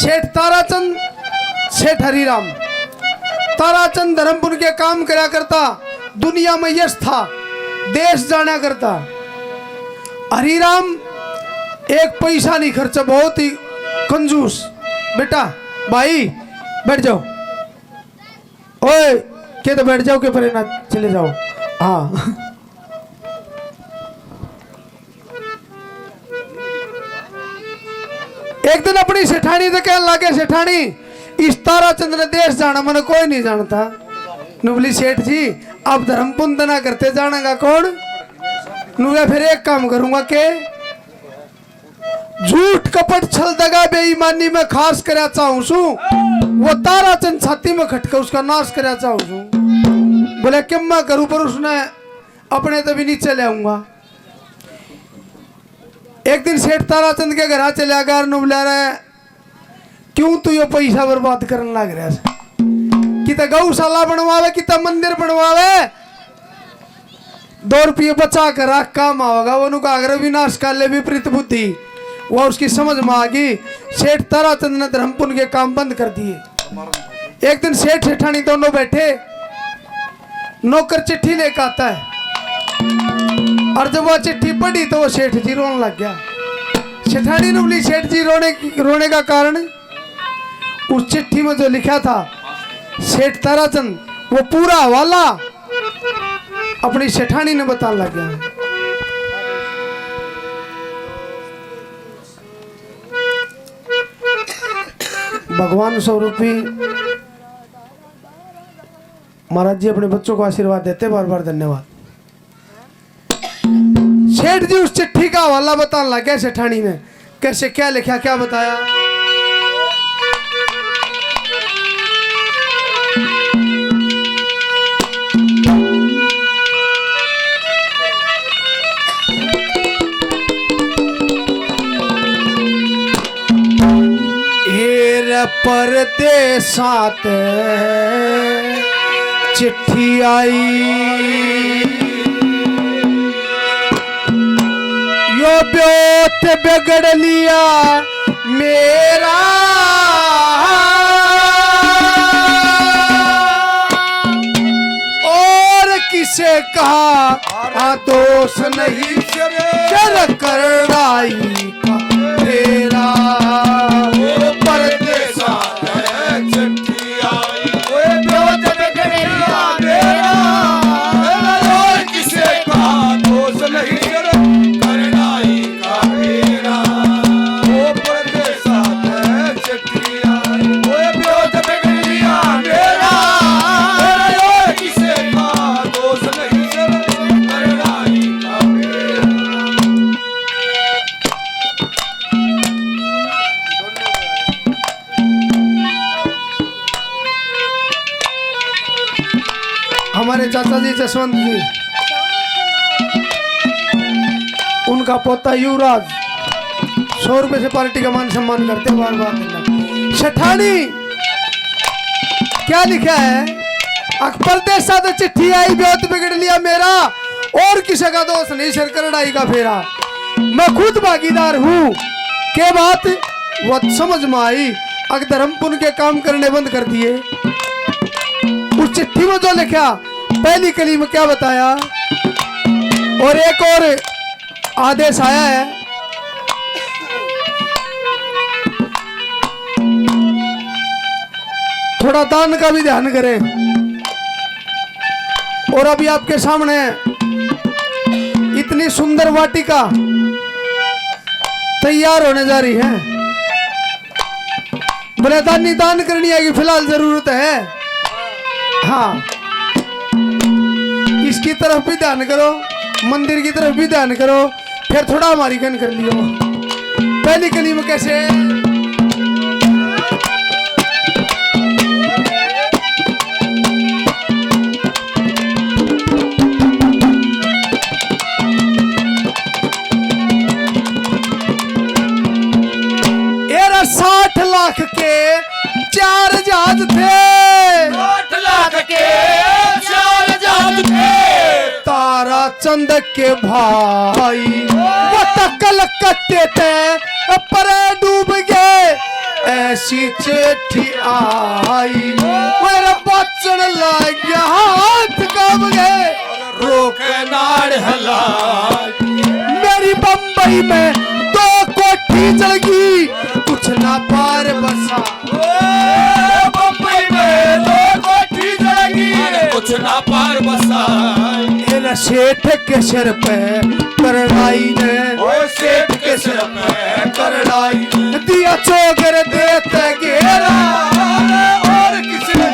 सेठ ताराचंद सेठ हरिराम ताराचंद धर्मपुर के काम करा करता, दुनिया में यश था, देश जाना करता। हरिराम एक पैसा नहीं खर्चा, बहुत ही कंजूस। बेटा भाई बैठ जाओ, ओए के तो बैठ जाओ के परे ना चले जाओ। हाँ एक दिन अपनी सेठानी से कहने लगे, सेठानी इस ताराचंद ने देश जाना मैंने कोई नहीं जानता। नुबली सेठ जी अब धर्म पुंदना करते जानेगा कौन? नुबले फिर एक काम करूंगा के झूठ कपट छल दगा बेईमानी में खास करया चाहूं सू, वो ताराचंद छाती में खटका उसका नाश करया चाहूं सू। बोले कि मैं करूं, पर उसने अपने तभी नीचे ले आऊंगा। एक दिन सेठ ताराचंद के घर चले गया, नुबला रहे क्यों तू ये पैसा बर्बाद करने लग रहा है? कितना गौशाला बनवावे, कितना मंदिर बनवावे, 2 रुपये बचा कर रख काम आवेगा। वो नुका अगर विनाश काले विपरीत बुद्धि, वो उसकी समझ में आ गई। सेठ ताराचंद ने धर्मपुर के काम बंद कर दिए। एक दिन सेठ सेठानी दोनों बैठे, नौकर चिट्ठी लेकर आता है, और जब वो चिट्ठी पढ़ी तो वो सेठ जी रोने लग गया। सेठानी ने बोली सेठ जी रोने का कारण? उस चिट्ठी में जो लिखा था सेठ ताराचंद, वो पूरा हवाला अपनी सेठानी ने बताने लग गया। भगवान स्वरूपी महाराज जी अपने बच्चों को आशीर्वाद देते, बार बार धन्यवाद। सेठ जी उस चिट्ठी का हवाला बताने लग गया सेठानी ने, कैसे क्या लिखा क्या बताया। परदेसात चिट्ठी आई, यो ब्योत बिगड़ लिया मेरा, और किसे कहा दोष नहीं चर करनाई का तेरा। हमारे चाचा जी जसवंत जी, उनका पोता युवराज 100 रुपए से पार्टी का मान सम्मान करते, बार बार। सेठानी क्या लिखा है? अकबर देशा तो चिट्ठी आई, ब्योत बिगड़ लिया मेरा, और किसी का दोष नहीं सर करनाई का फेरा। मैं खुद भागीदार हूँ के बात वो समझ में आई, अगर धर्मपुर के काम करने बंद कर दिए। उस चिट्ठी में जो लिखा, पहली कली में क्या बताया, और एक और आदेश आया है, थोड़ा दान का भी ध्यान करें। और अभी आपके सामने इतनी सुंदर वाटिका तैयार होने जा रही है। बोले दान करनी है कि फिलहाल जरूरत है। हाँ, इसकी तरफ भी ध्यान करो, मंदिर की तरफ भी ध्यान करो, फिर थोड़ा हमारी गन कर लियो। पहली कली में कैसे एरा 60 लाख के 4 जहाज थे, 60 लाख के 4 जहाज थे। ताराचंद के भाई वो तो कलकत्ते थे पर डूब गए, ऐसी चिट्ठी आई मेरा बचन लग गया हाथ कब गए रोक नाड़ हला मेरी बम्बई में 2 कोठी जलगी कुछ ना पार बसा बम्बई में 2 कोठी जलेगी कुछ ना पार बसा इन सेठ के सिर पे करनाई ने ओ सेठ के सिर पे करड़ाई दिया चोगर देते घेरा और किसी का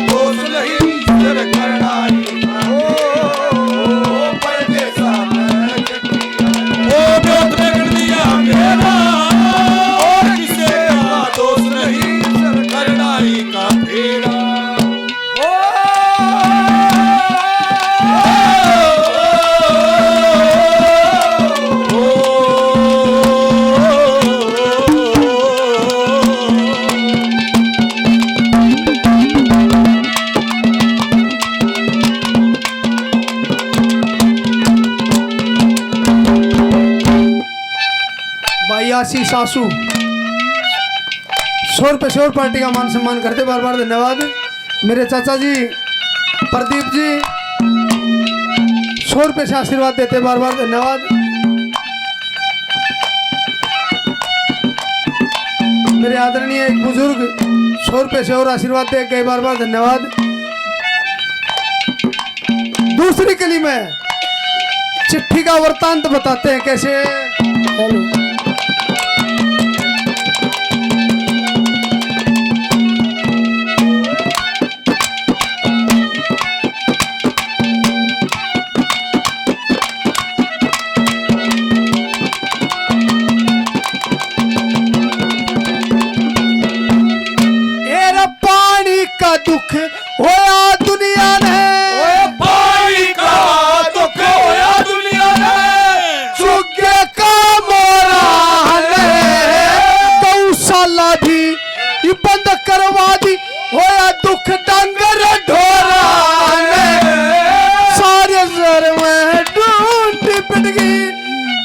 दोष नहीं सिर करड़ाई परदेसा में ओ ब्योत में कर दिया मेरा और किसी का दोष नहीं सिर करड़ाई का फेरा भाईयासी सासू 100 रुपये श्योर पार्टी का मान सम्मान करते बार बार धन्यवाद मेरे चाचा जी प्रदीप जी 100 रुपये से आशीर्वाद देते बार बार धन्यवाद मेरे आदरणीय एक बुजुर्ग 100 रुपये से और आशीर्वाद दे कई बार बार धन्यवाद दूसरी कली में चिट्ठी का वृत्तांत बताते हैं कैसे हेलो दुख होया दुनिया ने पानी का दुख होया दुनिया ने चुगे का मोरा ने गौशाला भी बंद करवा दी होया दुख डंगर ढोरा ने सारे जर में ढूंढ पिट गई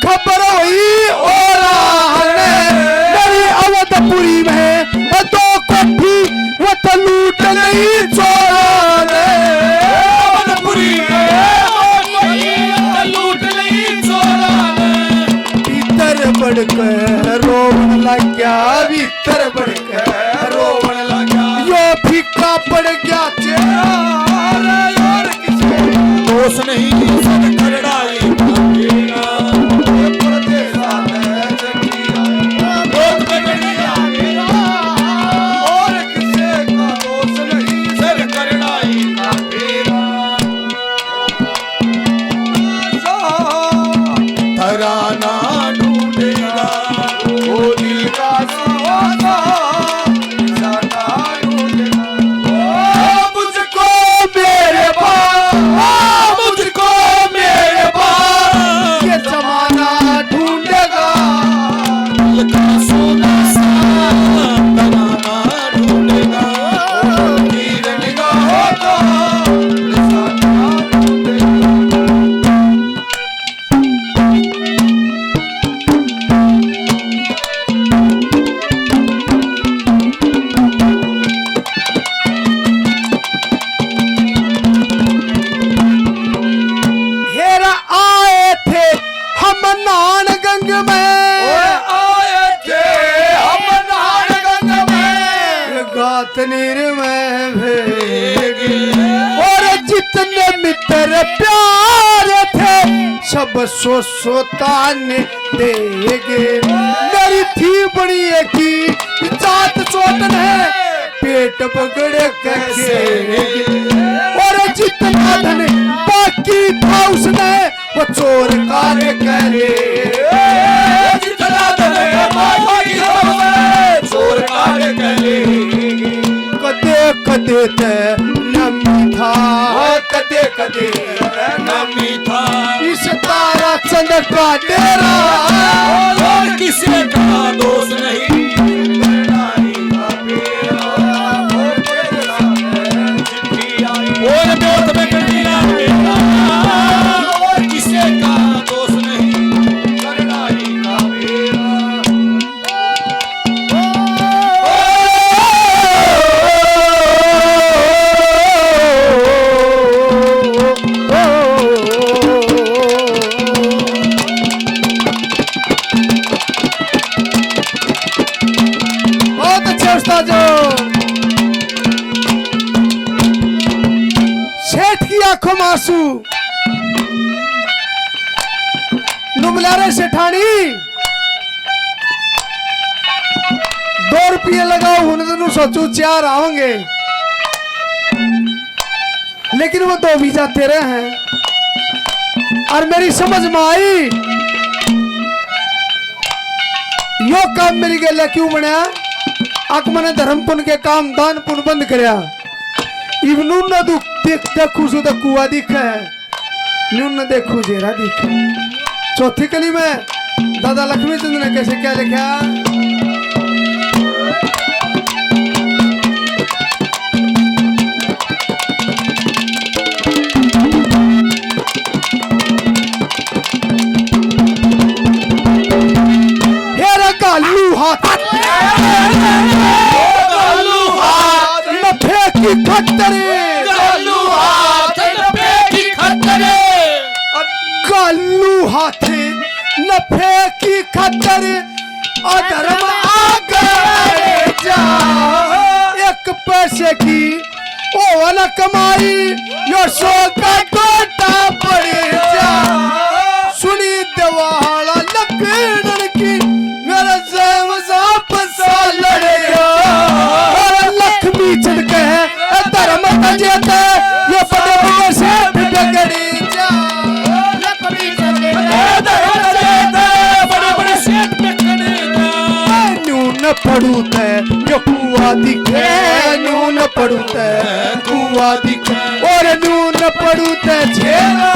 खबर हुई और मेरी अवधपुरी में 2 कोठी वो तो लूट नहीं छोड़ा अवधपुरी में लूट नहीं छोड़ा भीतर बढ़कर रोवन लग गया भीतर बढ़कर रोवन लगा यो फीका पड़ गया चेहरा और किसी दोष नहीं सब करड़ाई का फेरा परदेसा में चली आई बहुत बिगड़िया मेरा और किसी का दोष नहीं सिर करड़ाई का फेरा तराना ढूंढेगा वो दिल का सवासा सदा ढूंढेगा मुझको मेरे पास मुझको मेरे पास ये जमाना ढूंढेगा दिल का सोना सा तराना ढूंढेगा तीर निगाहों का निशाना ढूंढेगा हेरा आए थे हम नान गंग में आए थे हम नान गंग में गातनीर में भेगे और और जितने मित्र प्यार थे सब सोताने देगे मेरी थी बड़ी की जात चोटन है पेट पकड़ कैसे और जितना धन बाकी था उसने वो चोर कार्य करे जितना धन बाकी था चोर कार्य करे कदे कदे ते नमी था कदे कदे नमी था इस तारा चंद का डेरा और किसी का दोष नहीं करड़ाई का फेरा और ब्योत में कर दिया मेरा और किसी का दोष नहीं करड़ाई का फेरा दोस्ता जो सेठ की आंखों में आंसू नुबला रे सेठानी 2 रुपये लगाओ हुन तो सोचू 4 आओगे, लेकिन वो 2 भी जाते रहे हैं। और मेरी समझ में आई यो काम मिल गया क्यों बनया, आक मैंने धर्म पुण्य के काम दान पुण्य बंद करया। इवनू न देखू सो कुआ दिख है, न्यू न देखू जेरा दिख। चौथी कली में दादा लक्ष्मी चंद ने कैसे क्या लिखा, कालू हाथे नफे की खतर अधर्म आगे जा। 1 पैसे की ओ वाला कमाई यो 100 का टोटा पड़ जा। सुनी देवाला लकड़न की मेरा जेम साप सा लड़े और लक्ष्मी चढ़ के धर्म तजेते ये बड़े बड़े से बिगड़ी जा। लक्ष्मी चढ़ के धर्म तजेते बड़े बड़े से बिगड़ी जा। न्यून पड़ू ते यो कुआ दिखे, न्यून पड़ू ते कुआ दिखे और न्यून पड़ू ते झेला